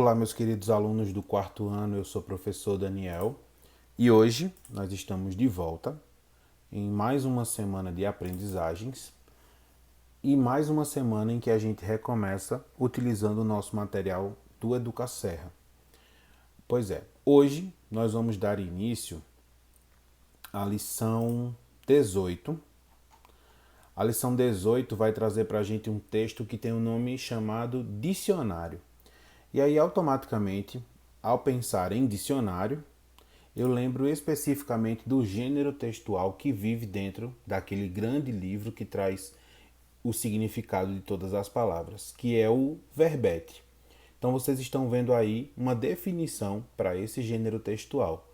Olá, meus queridos alunos do quarto ano, eu sou o professor Daniel e hoje nós estamos de volta em mais uma semana de aprendizagens e mais uma semana em que a gente recomeça utilizando o nosso material do Educacerra. Pois é, hoje nós vamos dar início à lição 18. A lição 18 vai trazer para a gente um texto que tem um nome chamado dicionário. E aí, automaticamente, ao pensar em dicionário, eu lembro especificamente do gênero textual que vive dentro daquele grande livro que traz o significado de todas as palavras, que é o verbete. Então, vocês estão vendo aí uma definição para esse gênero textual.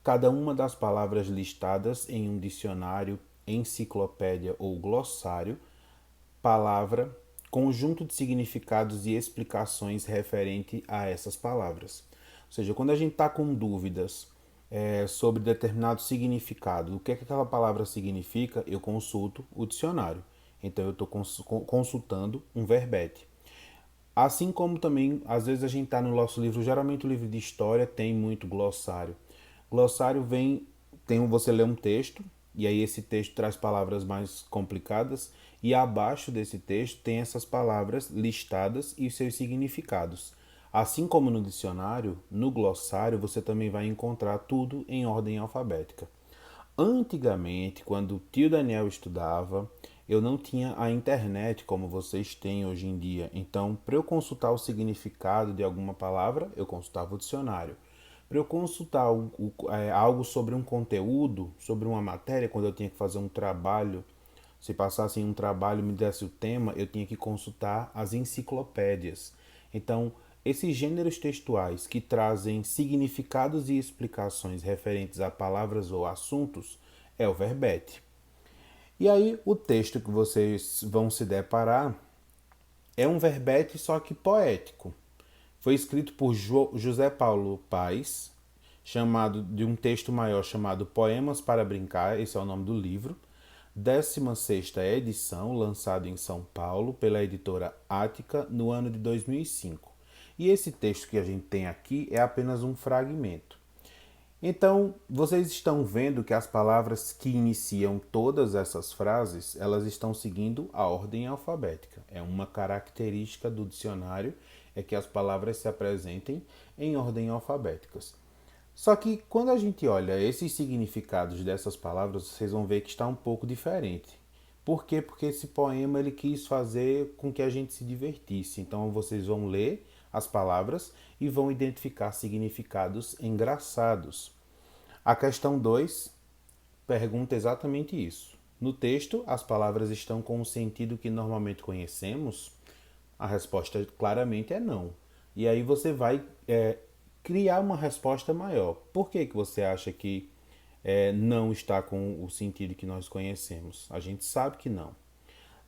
Cada uma das palavras listadas em um dicionário, enciclopédia ou glossário, palavra, conjunto de significados e explicações referente a essas palavras. Ou seja, quando a gente está com dúvidas sobre determinado significado, o que é que aquela palavra significa, eu consulto o dicionário. Então eu estou consultando um verbete. Assim como também, às vezes a gente está no nosso livro, geralmente o livro de história tem muito glossário. Glossário você lê um texto, e aí esse texto traz palavras mais complicadas, e abaixo desse texto tem essas palavras listadas e seus significados. Assim como no dicionário, no glossário você também vai encontrar tudo em ordem alfabética. Antigamente, quando o tio Daniel estudava, eu não tinha a internet como vocês têm hoje em dia. Então, para eu consultar o significado de alguma palavra, eu consultava o dicionário. Para eu consultar algo sobre um conteúdo, sobre uma matéria, quando eu tinha que fazer um trabalho, se passasse um trabalho e me desse o tema, eu tinha que consultar as enciclopédias. Então, esses gêneros textuais que trazem significados e explicações referentes a palavras ou assuntos é o verbete. E aí, o texto que vocês vão se deparar é um verbete, só que poético. Foi escrito por José Paulo Paes, chamado de um texto maior chamado Poemas para Brincar, esse é o nome do livro, 16ª edição, lançado em São Paulo pela editora Ática no ano de 2005. E esse texto que a gente tem aqui é apenas um fragmento. Então, vocês estão vendo que as palavras que iniciam todas essas frases, elas estão seguindo a ordem alfabética. É uma característica do dicionário, é que as palavras se apresentem em ordem alfabéticas. Só que quando a gente olha esses significados dessas palavras, vocês vão ver que está um pouco diferente. Por quê? Porque esse poema ele quis fazer com que a gente se divertisse. Então vocês vão ler as palavras e vão identificar significados engraçados. A questão 2 pergunta exatamente isso. No texto, as palavras estão com o sentido que normalmente conhecemos? A resposta claramente é não. E aí você vai criar uma resposta maior. Por que você acha que não está com o sentido que nós conhecemos? A gente sabe que não.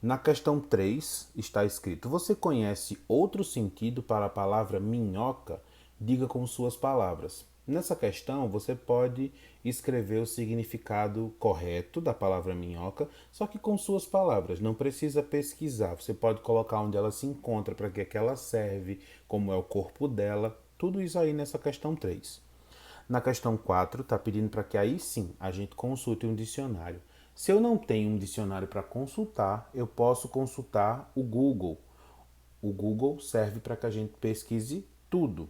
Na questão 3 está escrito: você conhece outro sentido para a palavra minhoca? Diga com suas palavras. Nessa questão, você pode escrever o significado correto da palavra minhoca, só que com suas palavras. Não precisa pesquisar. Você pode colocar onde ela se encontra, para que é que ela serve, como é o corpo dela. Tudo isso aí nessa questão 3. Na questão 4, está pedindo para que aí sim a gente consulte um dicionário. Se eu não tenho um dicionário para consultar, eu posso consultar o Google. O Google serve para que a gente pesquise tudo.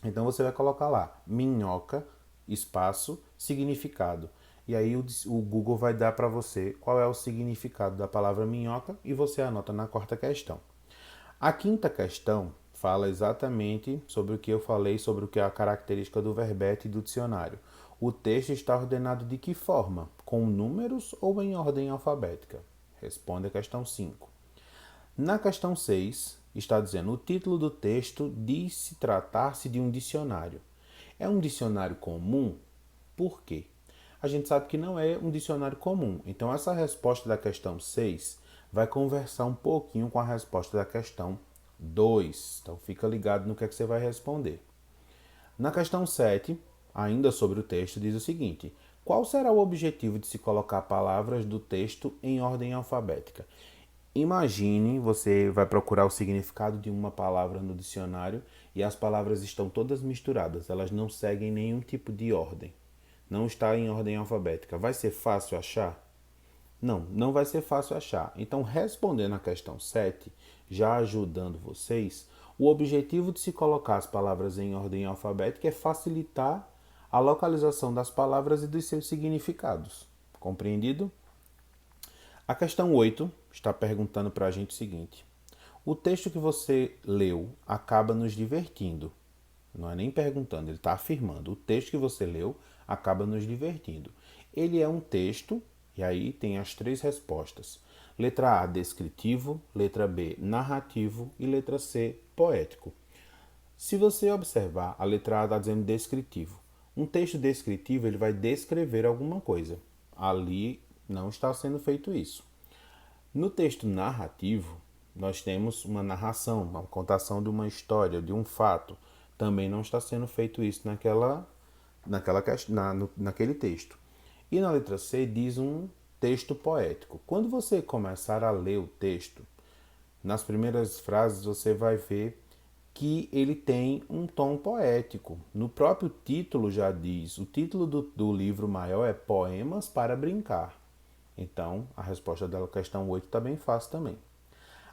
Então você vai colocar lá, minhoca, espaço, significado. E aí o Google vai dar para você qual é o significado da palavra minhoca e você anota na quarta questão. A quinta questão fala exatamente sobre o que eu falei, sobre o que é a característica do verbete e do dicionário. O texto está ordenado de que forma? Com números ou em ordem alfabética? Responde a questão 5. Na questão 6, está dizendo: o título do texto diz tratar-se de um dicionário. É um dicionário comum? Por quê? A gente sabe que não é um dicionário comum. Então, essa resposta da questão 6 vai conversar um pouquinho com a resposta da questão 2. Então, fica ligado no que é que você vai responder. Na questão 7, ainda sobre o texto, diz o seguinte: qual será o objetivo de se colocar palavras do texto em ordem alfabética? Imagine, você vai procurar o significado de uma palavra no dicionário e as palavras estão todas misturadas, elas não seguem nenhum tipo de ordem. Não está em ordem alfabética. Vai ser fácil achar? Não, não vai ser fácil achar. Então, respondendo à questão 7, já ajudando vocês, o objetivo de se colocar as palavras em ordem alfabética é facilitar a localização das palavras e dos seus significados. Compreendido? A questão 8 está perguntando para a gente o seguinte: o texto que você leu acaba nos divertindo. Não é nem perguntando, ele está afirmando. O texto que você leu acaba nos divertindo. Ele é um texto, e aí tem as 3 respostas. Letra A, descritivo. Letra B, narrativo. E letra C, poético. Se você observar, a letra A está dizendo descritivo. Um texto descritivo, ele vai descrever alguma coisa. Ali não está sendo feito isso. No texto narrativo, nós temos uma narração, uma contação de uma história, de um fato. Também não está sendo feito isso naquele texto. E na letra C diz um texto poético. Quando você começar a ler o texto, nas primeiras frases você vai ver que ele tem um tom poético. No próprio título já diz, o título do livro maior é Poemas para Brincar. Então, a resposta da questão 8 está bem fácil também.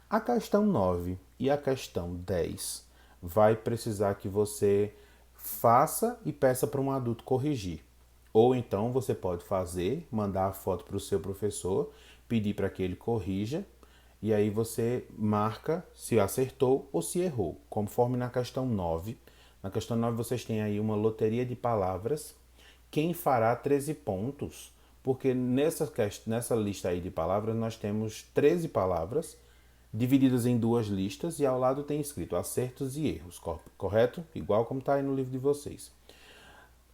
A questão 9 e a questão 10 vai precisar que você faça e peça para um adulto corrigir. Ou então você pode fazer, mandar a foto para o seu professor, pedir para que ele corrija, e aí você marca se acertou ou se errou. Conforme na questão 9. Na questão 9 vocês têm aí uma loteria de palavras. Quem fará 13 pontos? Porque nessa lista aí de palavras nós temos 13 palavras divididas em 2 listas e ao lado tem escrito acertos e erros, correto? Igual como está aí no livro de vocês.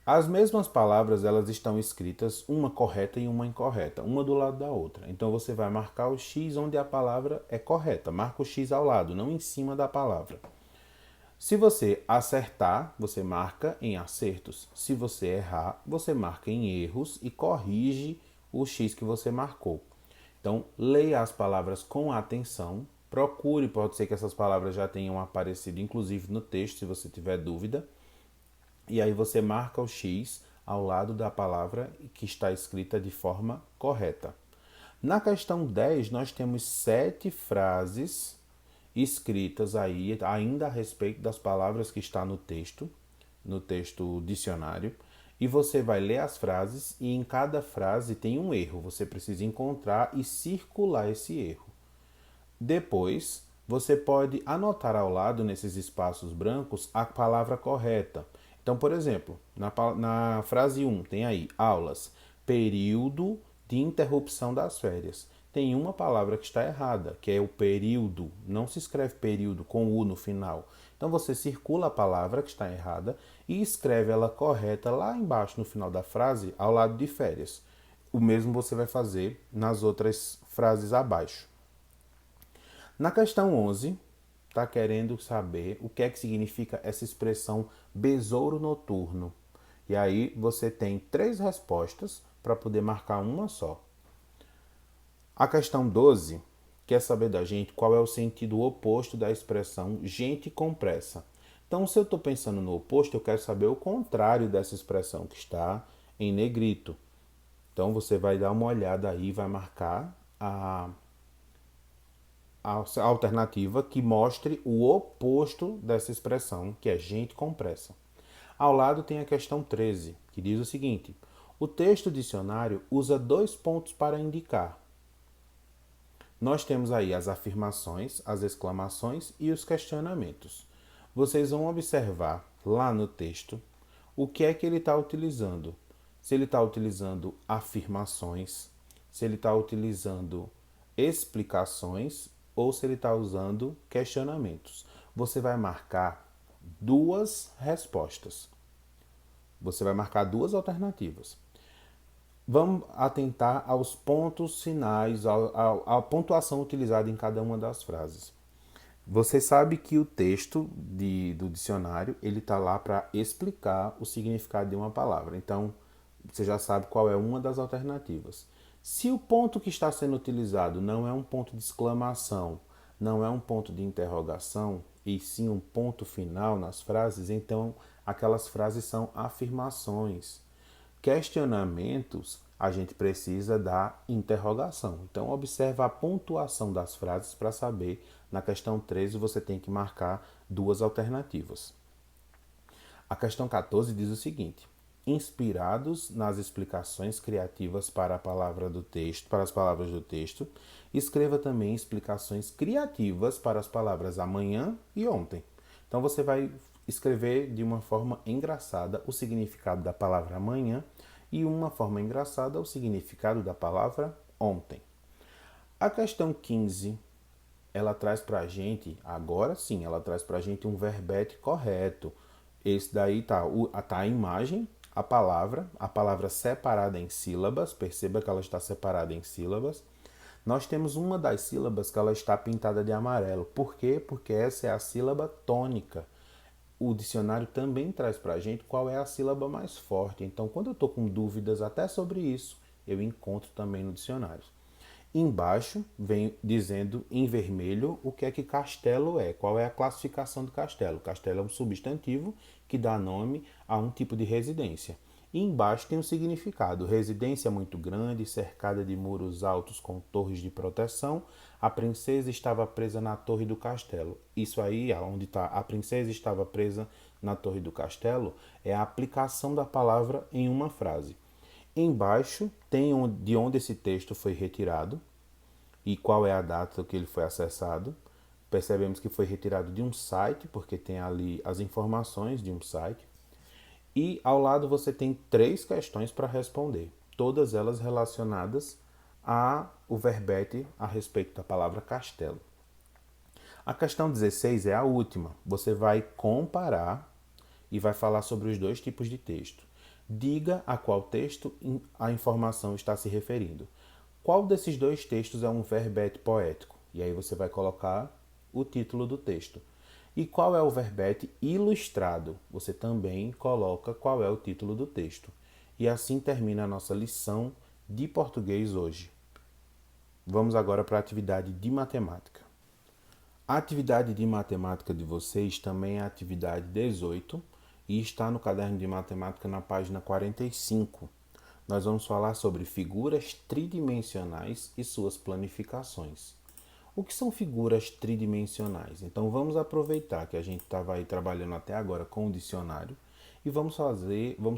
As mesmas palavras elas estão escritas uma correta e uma incorreta, uma do lado da outra. Então você vai marcar o X onde a palavra é correta. Marca o X ao lado, não em cima da palavra. Se você acertar, você marca em acertos. Se você errar, você marca em erros e corrige o X que você marcou. Então, leia as palavras com atenção. Procure, pode ser que essas palavras já tenham aparecido, inclusive no texto, se você tiver dúvida. E aí você marca o X ao lado da palavra que está escrita de forma correta. Na questão 10, nós temos 7 frases escritas aí, ainda a respeito das palavras que está no texto dicionário. E você vai ler as frases e em cada frase tem um erro. Você precisa encontrar e circular esse erro. Depois, você pode anotar ao lado, nesses espaços brancos, a palavra correta. Então, por exemplo, na frase 1 tem aí aulas, período de interrupção das férias. Tem uma palavra que está errada, que é o período. Não se escreve período com U no final. Então você circula a palavra que está errada e escreve ela correta lá embaixo no final da frase, ao lado de férias. O mesmo você vai fazer nas outras frases abaixo. Na questão 11, está querendo saber o que é que significa essa expressão besouro noturno. E aí você tem 3 respostas para poder marcar uma só. A questão 12 quer saber da gente qual é o sentido oposto da expressão gente com pressa. Então, se eu estou pensando no oposto, eu quero saber o contrário dessa expressão que está em negrito. Então, você vai dar uma olhada aí, vai marcar a alternativa que mostre o oposto dessa expressão, que é gente com pressa. Ao lado tem a questão 13, que diz o seguinte: o texto dicionário usa 2 pontos para indicar. Nós temos aí as afirmações, as exclamações e os questionamentos. Vocês vão observar lá no texto o que é que ele está utilizando. Se ele está utilizando afirmações, se ele está utilizando explicações ou se ele está usando questionamentos. Você vai marcar 2 respostas. Você vai marcar 2 alternativas. Vamos atentar aos pontos finais, à pontuação utilizada em cada uma das frases. Você sabe que o texto do dicionário ele está lá para explicar o significado de uma palavra. Então, você já sabe qual é uma das alternativas. Se o ponto que está sendo utilizado não é um ponto de exclamação, não é um ponto de interrogação, e sim um ponto final nas frases, então aquelas frases são afirmações. Questionamentos, a gente precisa da interrogação. Então, observa a pontuação das frases para saber. Na questão 13, você tem que marcar duas alternativas. A questão 14 diz o seguinte: inspirados nas explicações criativas para a palavra do texto, para as palavras do texto, escreva também explicações criativas para as palavras amanhã e ontem. Então você vai escrever de uma forma engraçada o significado da palavra amanhã e uma forma engraçada o significado da palavra ontem. A questão 15, ela traz para a gente, agora sim, ela traz para a gente um verbete correto. Esse daí tá a imagem, a palavra separada em sílabas, perceba que ela está separada em sílabas. Nós temos uma das sílabas que ela está pintada de amarelo. Por quê? Porque essa é a sílaba tônica. O dicionário também traz para a gente qual é a sílaba mais forte. Então, quando eu estou com dúvidas até sobre isso, eu encontro também no dicionário. Embaixo vem dizendo em vermelho o que é que castelo é, qual é a classificação do castelo. Castelo é um substantivo que dá nome a um tipo de residência. E embaixo tem um significado: residência muito grande, cercada de muros altos com torres de proteção. A princesa estava presa na torre do castelo. Isso aí, onde está a princesa estava presa na torre do castelo, é a aplicação da palavra em uma frase. Embaixo tem de onde esse texto foi retirado e qual é a data que ele foi acessado. Percebemos que foi retirado de um site, porque tem ali as informações de um site. E ao lado você tem 3 questões para responder, todas elas relacionadas ao verbete a respeito da palavra castelo. A questão 16 é a última. Você vai comparar e vai falar sobre os dois tipos de texto. Diga a qual texto a informação está se referindo. Qual desses dois textos é um verbete poético? E aí você vai colocar o título do texto. E qual é o verbete ilustrado? Você também coloca qual é o título do texto. E assim termina a nossa lição de português hoje. Vamos agora para a atividade de matemática. A atividade de matemática de vocês também é a atividade 18 e está no caderno de matemática na página 45. Nós vamos falar sobre figuras tridimensionais e suas planificações. O que são figuras tridimensionais? Então vamos aproveitar que a gente estava aí trabalhando até agora com o dicionário e vamos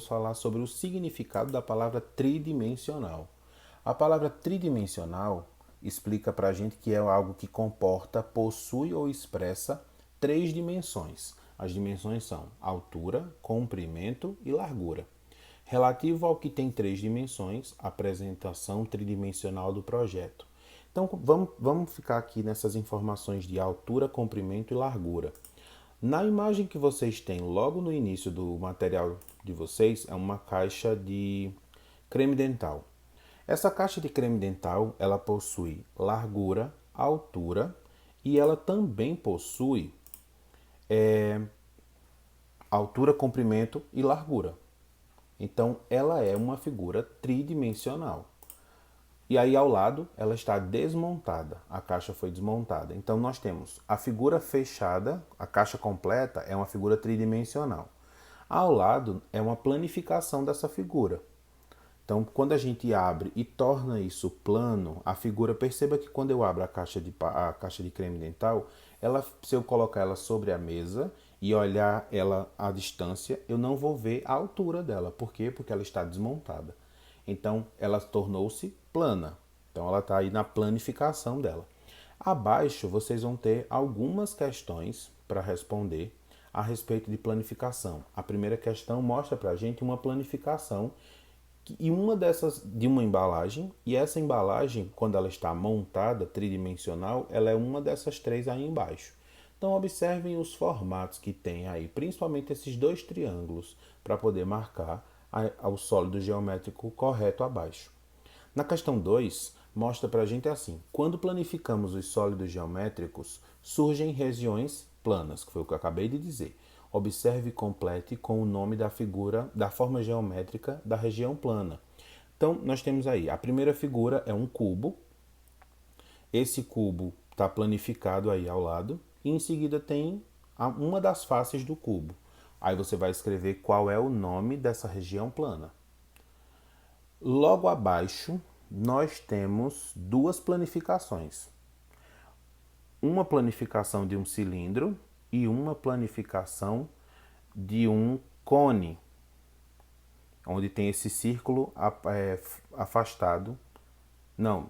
falar sobre o significado da palavra tridimensional. A palavra tridimensional explica para a gente que é algo que comporta, possui ou expressa 3 dimensões. As dimensões são altura, comprimento e largura. Relativo ao que tem 3 dimensões, apresentação tridimensional do projeto. Então vamos ficar aqui nessas informações de altura, comprimento e largura. Na imagem que vocês têm logo no início do material de vocês, é uma caixa de creme dental. Essa caixa de creme dental, ela possui largura, altura e ela também possui altura, comprimento e largura. Então, ela é uma figura tridimensional. E aí, ao lado, ela está desmontada. A caixa foi desmontada. Então, nós temos a figura fechada, a caixa completa é uma figura tridimensional. Ao lado, é uma planificação dessa figura. Então, quando a gente abre e torna isso plano, a figura, perceba que quando eu abro a caixa de creme dental, se eu colocar ela sobre a mesa e olhar ela à distância, eu não vou ver a altura dela. Por quê? Porque ela está desmontada. Então, ela tornou-se plana. Então, ela está aí na planificação dela. Abaixo, vocês vão ter algumas questões para responder a respeito de planificação. A primeira questão mostra para a gente uma planificação e uma dessas de uma embalagem, e essa embalagem, quando ela está montada, tridimensional, ela é uma dessas 3 aí embaixo. Então observem os formatos que tem aí, principalmente esses 2 triângulos, para poder marcar o sólido geométrico correto abaixo. Na questão 2, mostra para a gente assim: quando planificamos os sólidos geométricos, surgem regiões planas, que foi o que eu acabei de dizer. Observe e complete com o nome da figura, da forma geométrica da região plana. Então, nós temos aí, a primeira figura é um cubo. Esse cubo está planificado aí ao lado. E em seguida tem uma das faces do cubo. Aí você vai escrever qual é o nome dessa região plana. Logo abaixo, nós temos duas planificações. Uma planificação de um cilindro e uma planificação de um cone, onde tem esse círculo afastado. Não,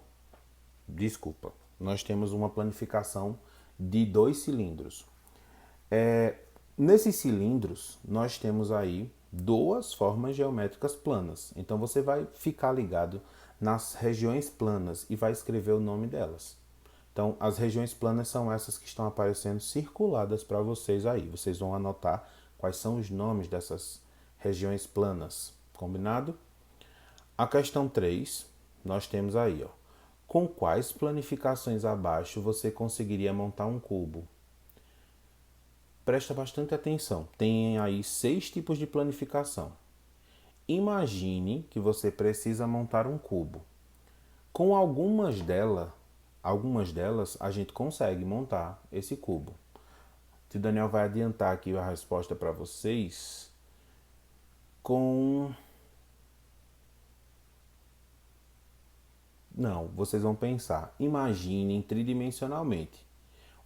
desculpa. Nós temos uma planificação de 2 cilindros. Nesses cilindros, nós temos aí duas formas geométricas planas. Então você vai ficar ligado nas regiões planas e vai escrever o nome delas. Então, as regiões planas são essas que estão aparecendo circuladas para vocês aí. Vocês vão anotar quais são os nomes dessas regiões planas. Combinado? A questão 3, nós temos aí, ó. Com quais planificações abaixo você conseguiria montar um cubo? Presta bastante atenção. Tem aí 6 tipos de planificação. Imagine que você precisa montar um cubo. Com algumas delas a gente consegue montar esse cubo. O Daniel vai adiantar aqui a resposta para vocês com... Não, vocês vão pensar. Imaginem tridimensionalmente.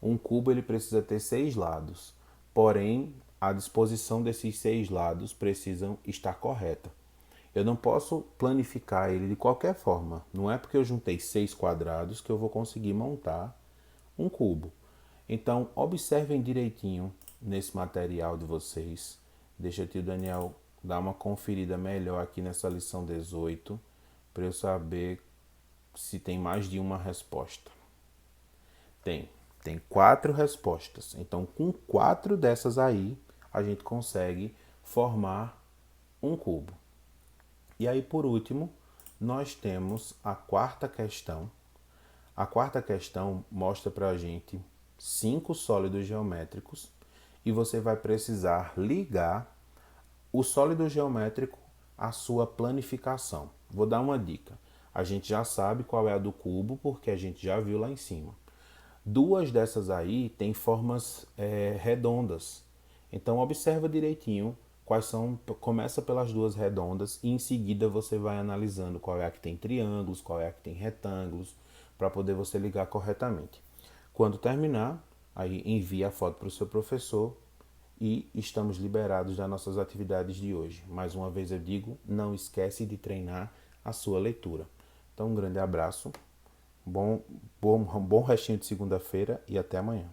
Um cubo ele precisa ter 6 lados, porém a disposição desses 6 lados precisam estar correta. Eu não posso planificar ele de qualquer forma. Não é porque eu juntei 6 quadrados que eu vou conseguir montar um cubo. Então, observem direitinho nesse material de vocês. Deixa o tio Daniel dar uma conferida melhor aqui nessa lição 18, para eu saber se tem mais de uma resposta. Tem 4 respostas. Então, com 4 dessas aí, a gente consegue formar um cubo. E aí, por último, nós temos a quarta questão. A quarta questão mostra para a gente 5 sólidos geométricos e você vai precisar ligar o sólido geométrico à sua planificação. Vou dar uma dica. A gente já sabe qual é a do cubo porque a gente já viu lá em cima. 2 dessas aí têm formas redondas. Então observa direitinho quais são. Começa pelas 2 redondas e em seguida você vai analisando qual é a que tem triângulos, qual é a que tem retângulos, para poder você ligar corretamente. Quando terminar, aí envia a foto para o seu professor e estamos liberados das nossas atividades de hoje. Mais uma vez eu digo, não esquece de treinar a sua leitura. Então um grande abraço, bom restinho de segunda-feira e até amanhã.